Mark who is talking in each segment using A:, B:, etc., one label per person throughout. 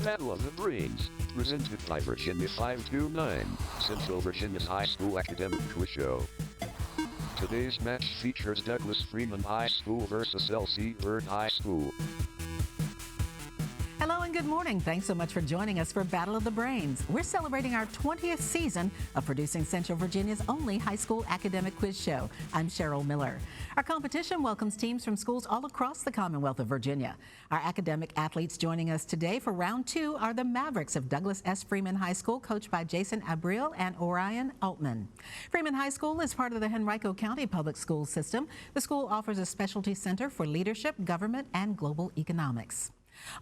A: Battle of the Brains, presented by Virginia 529, Central Virginia's high school academic quiz show. Today's match features Douglas Freeman High School versus L.C. Byrd High School.
B: Hello and good morning. Thanks so much for joining us for Battle of the Brains. We're celebrating our 20th season of producing Central Virginia's only high school academic quiz show. I'm Cheryl Miller. Our competition welcomes teams from schools all across the Commonwealth of Virginia. Our academic athletes joining us today for round two are the Mavericks of Douglas S. Freeman High School, coached by Jason Abril and Orion Altman. Freeman High School is part of the Henrico County Public School System. The school offers a specialty center for leadership, government, and global economics.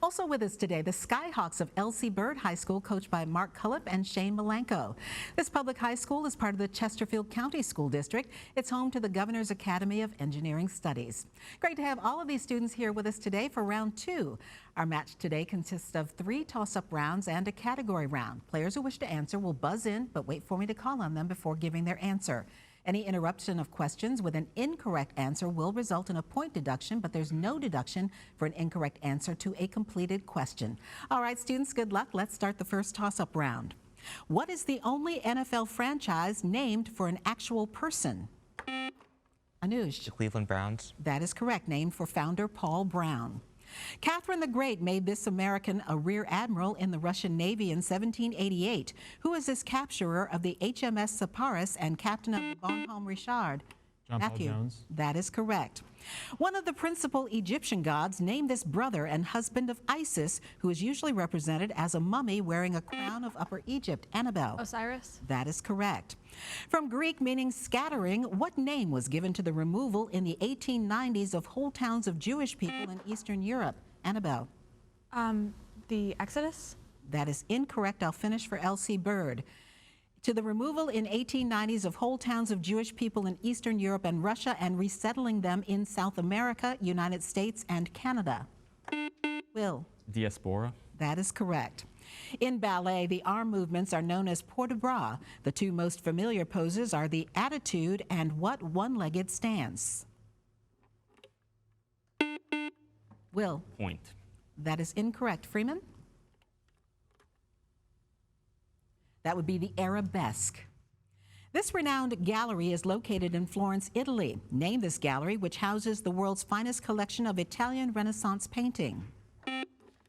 B: Also with us today, the Skyhawks of L.C. Byrd High School, coached by Mark Cullip and Shane Malenko. This public high school is part of the Chesterfield County School District. It's home to the Governor's Academy of Engineering Studies. Great to have all of these students here with us today for round two. Our match today consists of 3 toss-up rounds and a category round. Players who wish to answer will buzz in, but wait for me to call on them before giving their answer. Any interruption of questions with an incorrect answer will result in a point deduction, but there's no deduction for an incorrect answer to a completed question. All right, students, good luck. Let's start the first toss-up round. What is the only NFL franchise named for an actual person? Anuj.
C: The Cleveland Browns.
B: That is correct, named for founder Paul Brown. Catherine the Great made this American a rear admiral in the Russian Navy in 1788. Who is this capturer of the HMS Sepphoris and captain of the Bonhomme Richard?
D: John Paul Jones.
B: That is correct. One of the principal Egyptian gods named this brother and husband of Isis, who is usually represented as a mummy wearing a crown of Upper Egypt. Annabelle.
E: Osiris.
B: That is correct. From Greek meaning scattering, what name was given to the removal in the 1890s of whole towns of Jewish people in Eastern Europe? Annabelle.
E: The Exodus.
B: That is incorrect. I'll finish for L.C. Byrd. To the removal in 1890s of whole towns of Jewish people in Eastern Europe and Russia and resettling them in South America, United States, and Canada. Will.
D: Diaspora.
B: That is correct. In ballet, the arm movements are known as port de bras. The 2 most familiar poses are the attitude and what one-legged stance. Will.
D: Point.
B: That is incorrect. Freeman? That would be the arabesque. This renowned gallery is located in Florence, Italy. Name this gallery, which houses the world's finest collection of Italian Renaissance painting.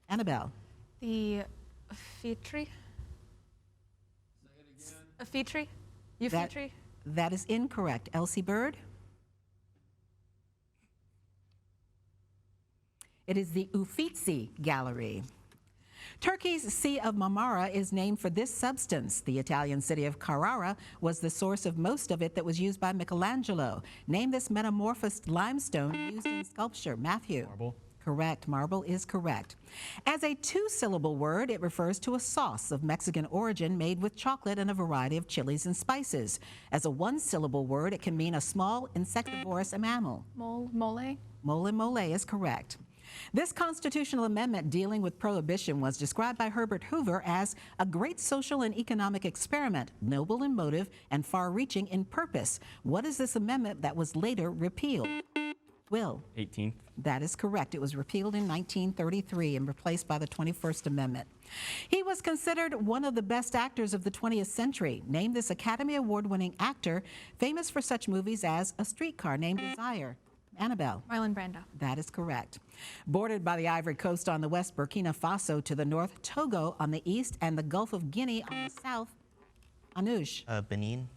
B: Annabelle.
E: The Uffizi. Uffizi. Uffizi.
B: That is incorrect. L.C. Byrd? It is the Uffizi Gallery. Turkey's Sea of Marmara is named for this substance. The Italian city of Carrara was the source of most of it that was used by Michelangelo. Name this metamorphosed limestone used in sculpture. Matthew.
D: Marble.
B: Correct. Marble is correct. As a 2-syllable word, it refers to a sauce of Mexican origin made with chocolate and a variety of chilies and spices. As a 1-syllable word, it can mean a small insectivorous mammal.
E: Mole.
B: Mole and mole is correct. This constitutional amendment dealing with prohibition was described by Herbert Hoover as a great social and economic experiment, noble in motive and far-reaching in purpose. What is this amendment that was later repealed? Will.
D: 18th.
B: That is correct. It was repealed in 1933 and replaced by the 21st Amendment. He was considered one of the best actors of the 20th century. Name this Academy Award-winning actor famous for such movies as A Streetcar Named Desire. Annabelle.
E: Marlon Brando.
B: That is correct. Bordered by the Ivory Coast on the west, Burkina Faso to the north, Togo on the east, and the Gulf of Guinea on the south. Anuj.
C: Benin.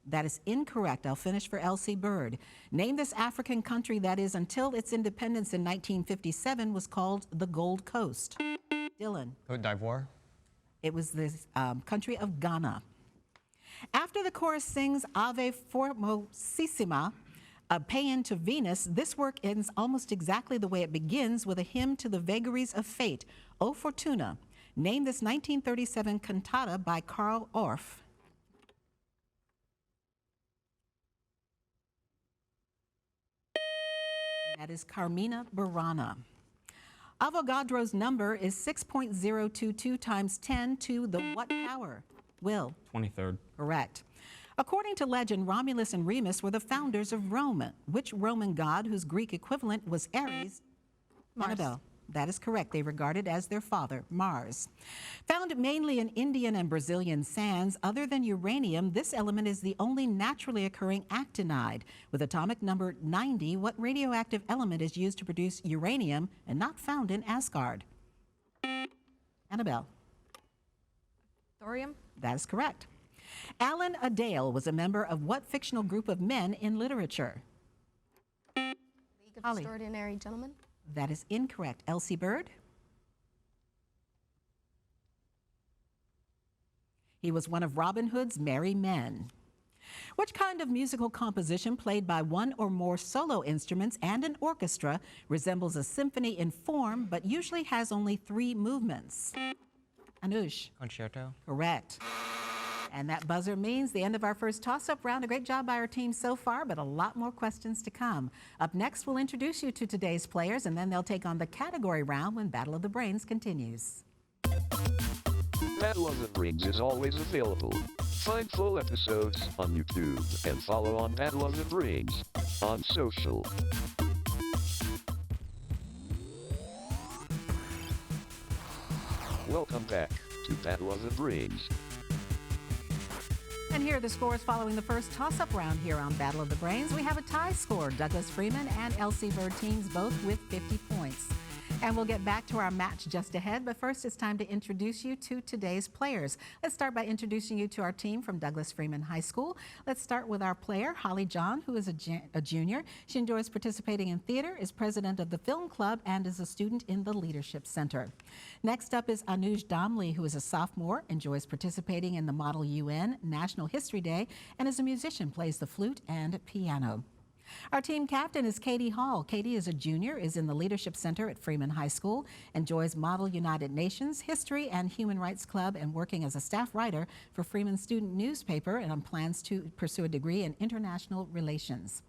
B: That is incorrect. I'll finish for L.C. Byrd. Name this African country that is, until its independence in 1957, was called the Gold Coast. Dylan.
C: Cote d'Ivoire.
B: It was the country of Ghana. After the chorus sings Ave Formosissima, a paean to Venus, this work ends almost exactly the way it begins, with a hymn to the vagaries of fate, O Fortuna. Name this 1937 cantata by Karl Orff. That is Carmina Burana. Avogadro's number is 6.022 times 10 to the what power? Will.
D: 23rd.
B: Correct. According to legend, Romulus and Remus were the founders of Rome. Which Roman god, whose Greek equivalent was Ares?
E: Mars.
B: Annabelle. That is correct. They regard it as their father, Mars. Found mainly in Indian and Brazilian sands, other than uranium, this element is the only naturally occurring actinide. With atomic number 90, what radioactive element is used to produce uranium and not found in Asgard? Annabelle.
E: Thorium.
B: That is correct. Alan Adale was a member of what fictional group of men in literature?
C: League of
B: Holly.
C: Extraordinary Gentlemen.
B: That is incorrect. Elsie Bird? He was one of Robin Hood's merry men. Which kind of musical composition played by one or more solo instruments and an orchestra resembles a symphony in form but usually has only 3 movements? Anush?
F: Concerto.
B: Correct. And that buzzer means the end of our first toss-up round. A great job by our team so far, but a lot more questions to come. Up next, we'll introduce you to today's players, and then they'll take on the category round when Battle of the Brains continues.
A: Battle of the Brains is always available. Find full episodes on YouTube and follow on Battle of the Brains on social. Welcome back to Battle of the Brains.
B: And here are the scores following the first toss-up round here on Battle of the Brains. We have a tie score. Douglas Freeman and Elsie Bird teams both with 50 points. And we'll get back to our match just ahead, but first it's time to introduce you to today's players. Let's start by introducing you to our team from Douglas Freeman High School. Let's start with our player, Holly John, who is a junior. She enjoys participating in theater, is president of the Film Club, and is a student in the Leadership Center. Next up is Anuj Damli, who is a sophomore, enjoys participating in the Model UN National History Day, and is a musician, plays the flute and piano. Our team captain is Katie Hall. Katie is a junior, is in the Leadership Center at Freeman High School, enjoys Model United Nations, History, and Human Rights Club, and working as a staff writer for Freeman Student Newspaper, and plans to pursue a degree in International Relations.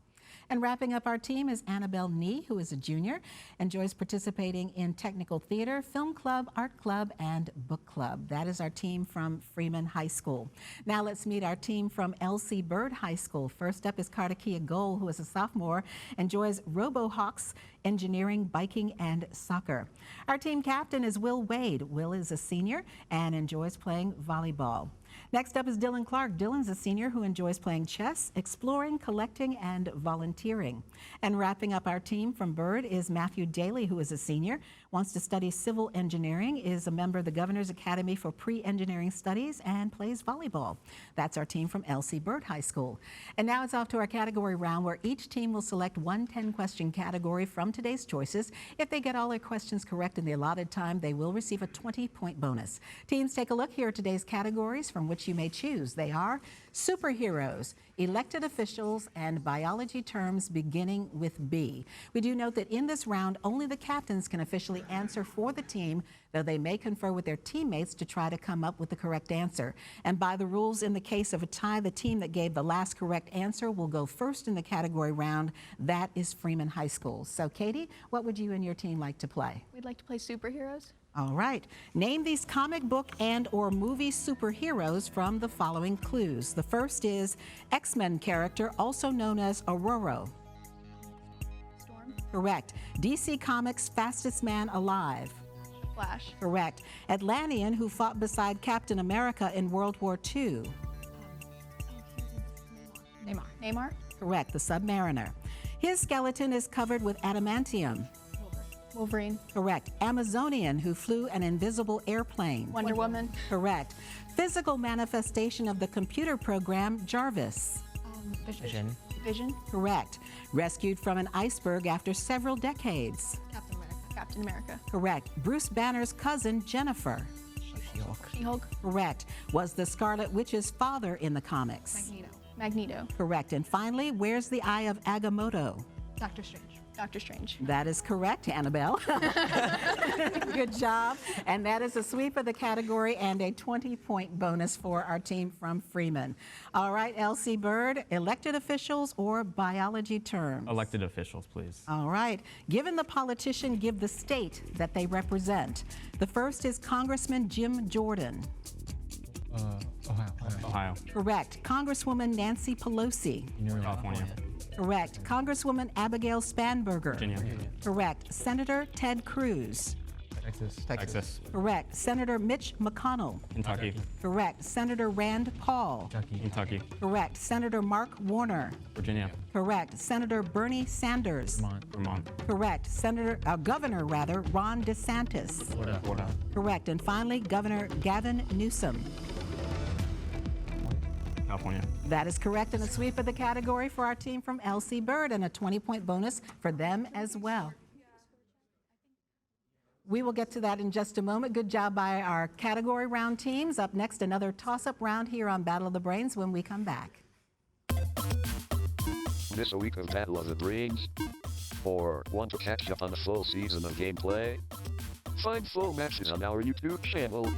B: And wrapping up our team is Annabelle Nee, who is a junior, enjoys participating in technical theater, film club, art club, and book club. That is our team from Freeman High School. Now let's meet our team from Elsie Bird High School. First up is Kartikia Goel, who is a sophomore, enjoys RoboHawks, engineering, biking, and soccer. Our team captain is Will Wade. Will is a senior and enjoys playing volleyball. Next up is Dylan Clark. Dylan's a senior who enjoys playing chess, exploring, collecting, and volunteering. And wrapping up our team from Bird is Matthew Daly, who is a senior, wants to study civil engineering, is a member of the Governor's Academy for Pre-Engineering Studies, and plays volleyball. That's our team from Elsie Bird High School. And now it's off to our category round, where each team will select one 10-question category from today's choices. If they get all their questions correct in the allotted time, they will receive a 20-point bonus. Teams, take a look. Here are today's categories from which you may choose. They are superheroes, elected officials, and biology terms beginning with B. We do note that in this round, only the captains can officially answer for the team, though they may confer with their teammates to try to come up with the correct answer. And by the rules, in the case of a tie, the team that gave the last correct answer will go first in the category round. That is Freeman High School. So, Katie, what would you and your team like to play?
C: We'd like to play superheroes.
B: All right. Name these comic book and/or movie superheroes from the following clues. The first is X-Men character, also known as Aurora.
C: Storm.
B: Correct. DC Comics fastest man alive.
C: Flash.
B: Correct. Atlantean who fought beside Captain America in World War II.
C: Neymar.
B: Correct. The Submariner. His skeleton is covered with adamantium.
C: Wolverine.
B: Correct. Amazonian who flew an invisible airplane.
C: Wonder Woman.
B: Correct. Physical manifestation of the computer program Jarvis.
C: Vision.
B: Correct. Rescued from an iceberg after several decades.
C: Captain America.
B: Correct. Bruce Banner's cousin Jennifer.
C: She-Hulk.
B: Correct. Was the Scarlet Witch's father in the comics?
C: Magneto.
B: Correct. And finally, where's the eye of Agamotto?
C: Doctor Strange.
B: That is correct, Annabelle. Good job. And that is a sweep of the category and a 20-point bonus for our team from Freeman. All right, Elsie Bird, elected officials or biology terms?
D: Elected officials, please.
B: All right. Given the politician, give the state that they represent. The first is Congressman Jim Jordan.
D: Ohio.
B: Correct. Congresswoman Nancy Pelosi.
D: California.
B: Correct. Congresswoman Abigail Spanberger.
D: Virginia.
B: Correct. Senator Ted Cruz.
D: Texas.
B: Correct. Senator Mitch McConnell.
D: Kentucky.
B: Correct. Senator Rand Paul.
D: Kentucky.
B: Correct. Senator Mark Warner.
D: Virginia.
B: Correct. Senator Bernie Sanders.
D: Vermont.
B: Correct. Governor Ron DeSantis.
D: Florida.
B: Correct. And finally, Governor Gavin Newsom.
D: California.
B: That is correct, and a sweep of the category for our team from LC Bird and a 20-point bonus for them as well. We will get to that in just a moment. Good job by our category round teams. Up next, another toss-up round here on Battle of the Brains when we come back.
A: This week of Battle of the Brains. Or want to catch up on a full season of gameplay? Find full matches on our YouTube channel.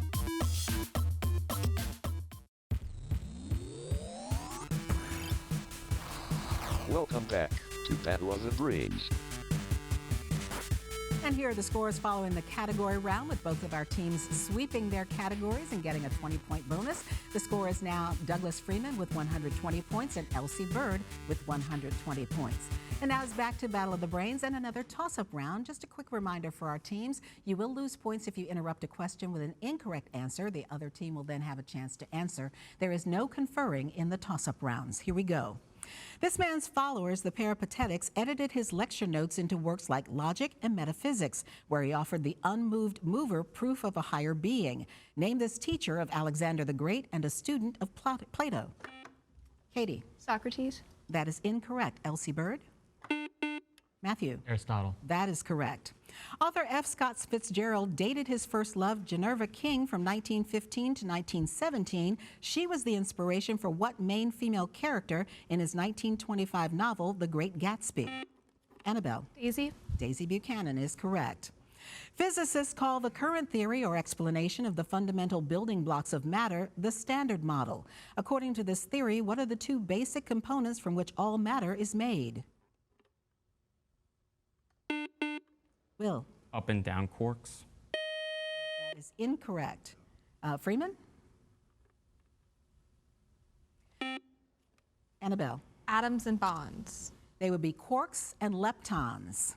A: Welcome back to Battle of the Brains.
B: And here are the scores following the category round, with both of our teams sweeping their categories and getting a 20-point bonus. The score is now Douglas Freeman with 120 points and Elsie Bird with 120 points. And now it's back to Battle of the Brains and another toss-up round. Just a quick reminder for our teams, you will lose points if you interrupt a question with an incorrect answer. The other team will then have a chance to answer. There is no conferring in the toss-up rounds. Here we go. This man's followers, the Peripatetics, edited his lecture notes into works like Logic and Metaphysics, where he offered the unmoved mover proof of a higher being. Name this teacher of Alexander the Great and a student of Plato. Katie.
C: Socrates.
B: That is incorrect. Elsie Bird. Matthew.
D: Aristotle.
B: That is correct. Author F. Scott Fitzgerald dated his first love, Geneva King, from 1915 to 1917. She was the inspiration for what main female character in his 1925 novel, The Great Gatsby? Annabelle.
E: Daisy.
B: Daisy Buchanan is correct. Physicists call the current theory or explanation of the fundamental building blocks of matter the Standard Model. According to this theory, what are the two basic components from which all matter is made? Will.
D: Up and down quarks.
B: That is incorrect. Freeman? Annabelle.
E: Atoms and bonds.
B: They would be quarks and leptons.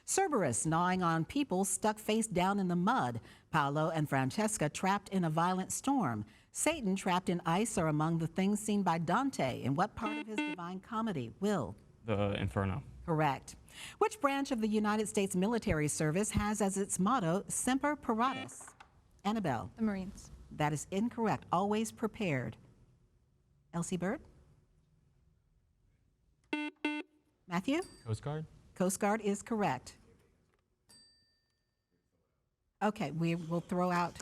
B: Cerberus gnawing on people stuck face down in the mud. Paolo and Francesca trapped in a violent storm. Satan trapped in ice are among the things seen by Dante. In what part of his Divine Comedy? Will.
D: The Inferno.
B: Correct. Which branch of the United States military service has as its motto, Semper Paratus? Annabelle.
E: The Marines.
B: That is incorrect. Always prepared. Elsie Bird? Matthew?
D: Coast Guard.
B: Coast Guard is correct. Okay, we will throw out.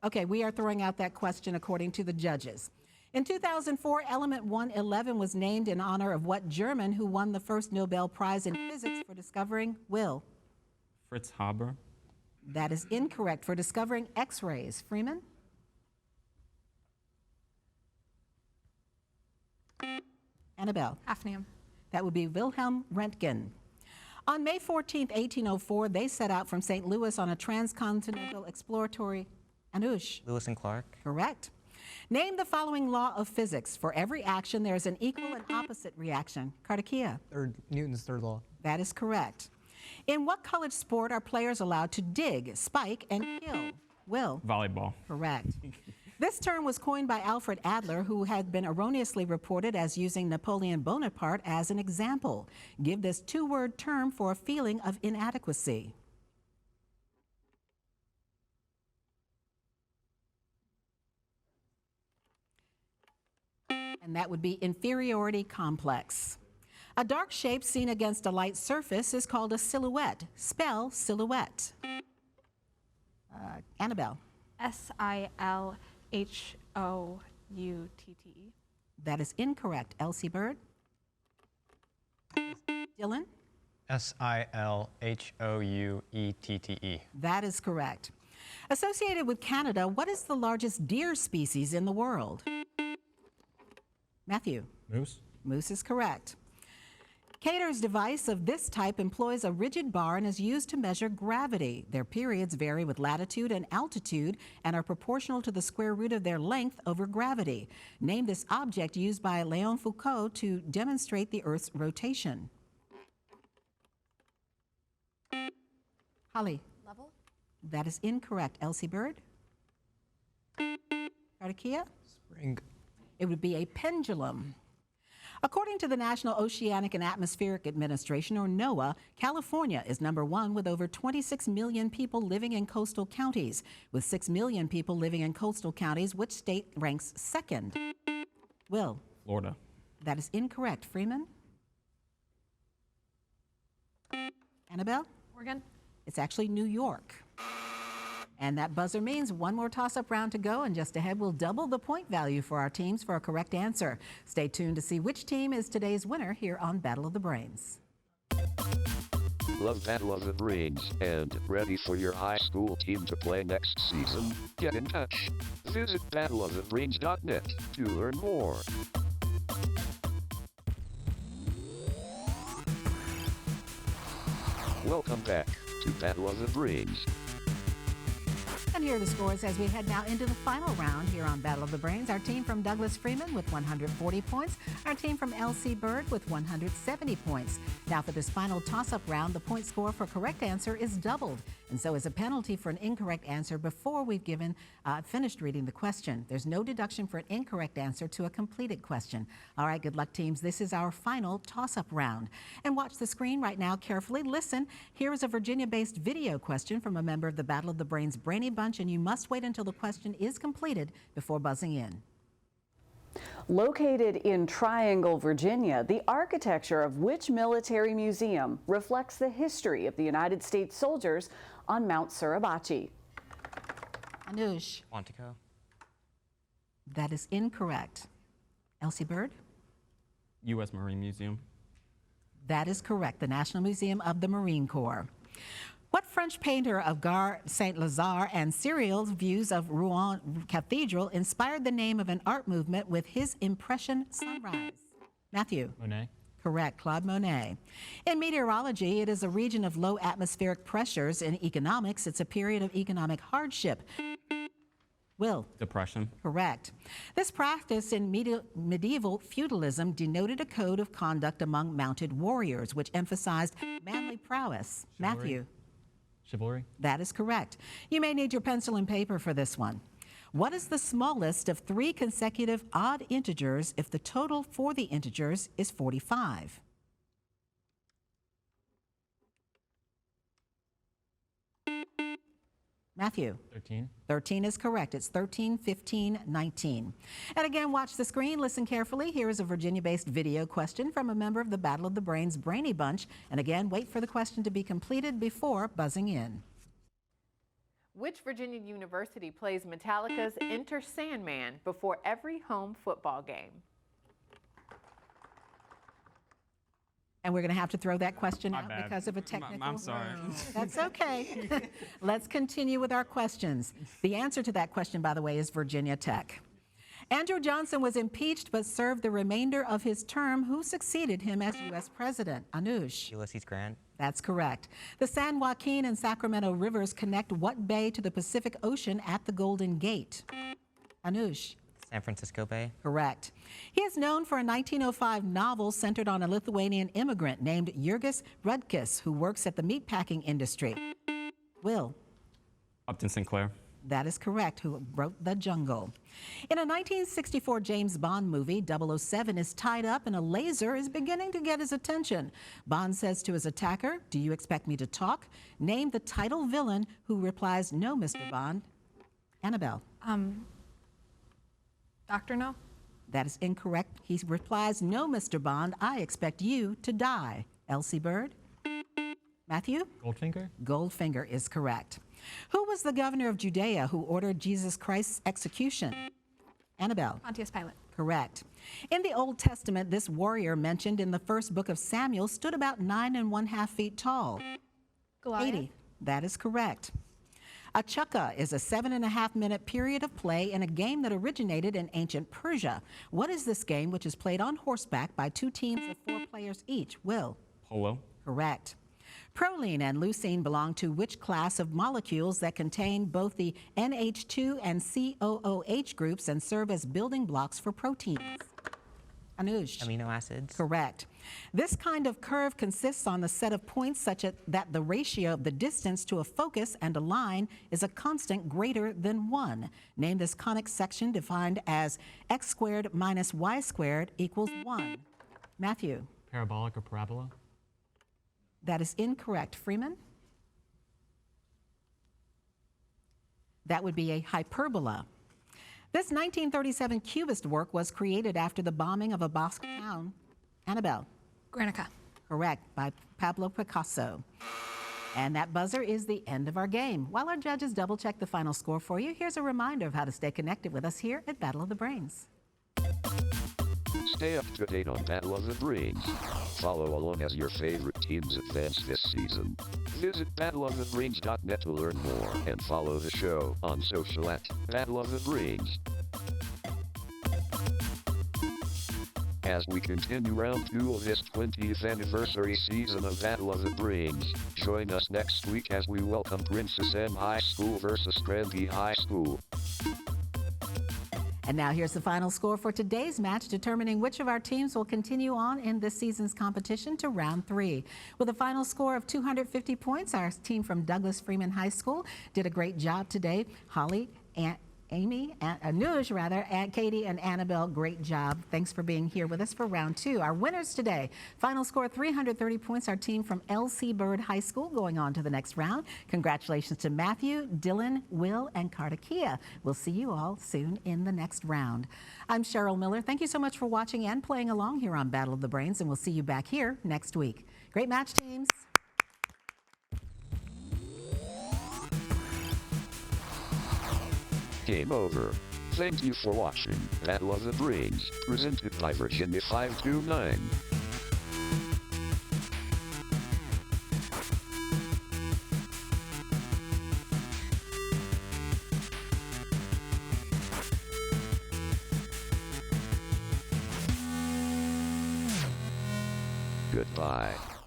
B: Okay, we are throwing out that question according to the judges. In 2004, Element 111 was named in honor of what German who won the first Nobel Prize in Physics for discovering Will?
D: Fritz Haber.
B: That is incorrect. For discovering X-rays. Freeman? Annabelle?
E: Hafnium.
B: That would be Wilhelm Röntgen. On May 14, 1804, they set out from St. Louis on a transcontinental exploratory. Anush?
F: Lewis and Clark.
B: Correct. Name the following law of physics. For every action, there is an equal and opposite reaction. Kartakia?
F: Newton's third law.
B: That is correct. In what college sport are players allowed to dig, spike, and kill? Will?
D: Volleyball.
B: Correct. This term was coined by Alfred Adler, who had been erroneously reported as using Napoleon Bonaparte as an example. Give this two-word term for a feeling of inadequacy. And that would be inferiority complex. A dark shape seen against a light surface is called a silhouette. Spell silhouette. Annabelle.
E: Silhoutte.
B: That is incorrect. Elsie Bird. Dylan.
F: Silhouette.
B: That is correct. Associated with Canada, what is the largest deer species in the world? Matthew.
D: Moose.
B: Moose is correct. Cater's device of this type employs a rigid bar and is used to measure gravity. Their periods vary with latitude and altitude and are proportional to the square root of their length over gravity. Name this object used by Léon Foucault to demonstrate the Earth's rotation. Holly.
C: Level?
B: That is incorrect. Elsie Bird? Kartikia?
F: Spring.
B: It would be a pendulum. According to the National Oceanic and Atmospheric Administration, or NOAA, California is #1 with over 26 million people living in coastal counties. With 6 million people living in coastal counties, which state ranks second? Will?
D: Florida.
B: That is incorrect. Freeman? Annabelle?
E: Oregon.
B: It's actually New York. And that buzzer means one more toss-up round to go, and just ahead we'll double the point value for our teams for a correct answer. Stay tuned to see which team is today's winner here on Battle of the Brains.
A: Love Battle of the Brains and ready for your high school team to play next season? Get in touch. Visit battleofthebrains.net to learn more. Welcome back to Battle of the Brains.
B: And here are the scores as we head now into the final round here on Battle of the Brains. Our team from Douglas Freeman with 140 points. Our team from LC Bird with 170 points. Now for this final toss-up round, the point score for correct answer is doubled. And so as a penalty for an incorrect answer before we've finished reading the question. There's no deduction for an incorrect answer to a completed question. All right, good luck, teams. This is our final toss-up round. And watch the screen right now carefully. Listen, here is a Virginia-based video question from a member of the Battle of the Brains Brainy Bunch, and you must wait until the question is completed before buzzing in.
G: Located in Triangle, Virginia, the architecture of which military museum reflects the history of the United States soldiers on Mount Suribachi?
B: Anush.
F: Quantico.
B: That is incorrect. Elsie Bird?
D: U.S. Marine Museum.
B: That is correct. The National Museum of the Marine Corps. What French painter of Gare Saint-Lazare and Cyril's views of Rouen Cathedral inspired the name of an art movement with his Impression Sunrise? Matthew?
F: Monet.
B: Correct, Claude Monet. In meteorology, it is a region of low atmospheric pressures. In economics, it's a period of economic hardship. Will?
D: Depression.
B: Correct. This practice in medieval feudalism denoted a code of conduct among mounted warriors, which emphasized manly prowess.
F: Chivalry.
B: Matthew?
F: Chivalry.
B: That is correct. You may need your pencil and paper for this one. What is the smallest of 3 consecutive odd integers if the total for the integers is 45? Matthew?
F: 13.
B: 13 is correct. It's 13, 15, 19. And again, watch the screen. Listen carefully. Here is a Virginia-based video question from a member of the Battle of the Brains Brainy Bunch. And again, wait for the question to be completed before buzzing in.
H: Which Virginia university plays Metallica's Enter Sandman before every home football game?
B: And we're going to have to throw that question
D: My
B: out
D: bad.
B: because of a technical.
D: I'm sorry.
B: That's okay. Let's continue with our questions. The answer to that question, by the way, is Virginia Tech. Andrew Johnson was impeached but served the remainder of his term. Who succeeded him as U.S. president? Anush.
F: Ulysses Grant.
B: That's correct. The San Joaquin and Sacramento rivers connect what bay to the Pacific Ocean at the Golden Gate? Anush.
F: San Francisco Bay.
B: Correct. He is known for a 1905 novel centered on a Lithuanian immigrant named Jurgis Rudkis, who works at the meatpacking industry. Will.
D: Upton Sinclair.
B: That is correct, who wrote The Jungle. In a 1964 James Bond movie, 007 is tied up and a laser is beginning to get his attention. Bond says to his attacker, "Do you expect me to talk?" Name the title villain who replies, "No, Mr. Bond." Annabelle.
E: Dr. No?
B: That is incorrect. He replies, "No, Mr. Bond, I expect you to die." Elsie Bird. Matthew?
F: Goldfinger.
B: Goldfinger is correct. Who was the governor of Judea who ordered Jesus Christ's execution? Annabelle.
E: Pontius Pilate.
B: Correct. In the Old Testament, this warrior mentioned in the first book of Samuel stood about 9 1/2 feet tall.
E: Goliath.
B: 80. That is correct. A chukka is a 7.5-minute period of play in a game that originated in ancient Persia. What is this game, which is played on horseback by two teams of 4 players each? Will?
D: Polo.
B: Correct. Proline and leucine belong to which class of molecules that contain both the NH2 and COOH groups and serve as building blocks for proteins? Anuj.
F: Amino acids.
B: Correct. This kind of curve consists on the set of points such that the ratio of the distance to a focus and a line is a constant greater than 1. Name this conic section defined as x squared minus y squared equals 1. Matthew.
D: Parabolic or parabola.
B: That is incorrect. Freeman? That would be a hyperbola. This 1937 Cubist work was created after the bombing of a Basque town. Annabelle?
C: Guernica.
B: Correct, by Pablo Picasso. And that buzzer is the end of our game. While our judges double-check the final score for you, here's a reminder of how to stay connected with us here at Battle of the Brains.
A: Stay up to date on Battle of the Brains. Follow along as your favorite teams advance this season. Visit battleofthebrains.net to learn more and follow the show on social at Battle of the Brains. As we continue round 2 of this 20th anniversary season of Battle of the Brains, join us next week as we welcome Princess Anne High School versus Granby High School.
B: And now here's the final score for today's match, determining which of our teams will continue on in this season's competition to round 3. With a final score of 250 points, our team from Douglas Freeman High School did a great job today. Holly, Amy, Anuj rather, and Katie and Annabelle, great job. Thanks for being here with us for round 2. Our winners today, final score 330 points, our team from L.C. Byrd High School going on to the next round. Congratulations to Matthew, Dylan, Will, and Kartakia. We'll see you all soon in the next round. I'm Cheryl Miller. Thank you so much for watching and playing along here on Battle of the Brains, and we'll see you back here next week. Great match, teams.
A: Game over. Thank you for watching Battle of the Brains, presented by Virginia 529. Goodbye.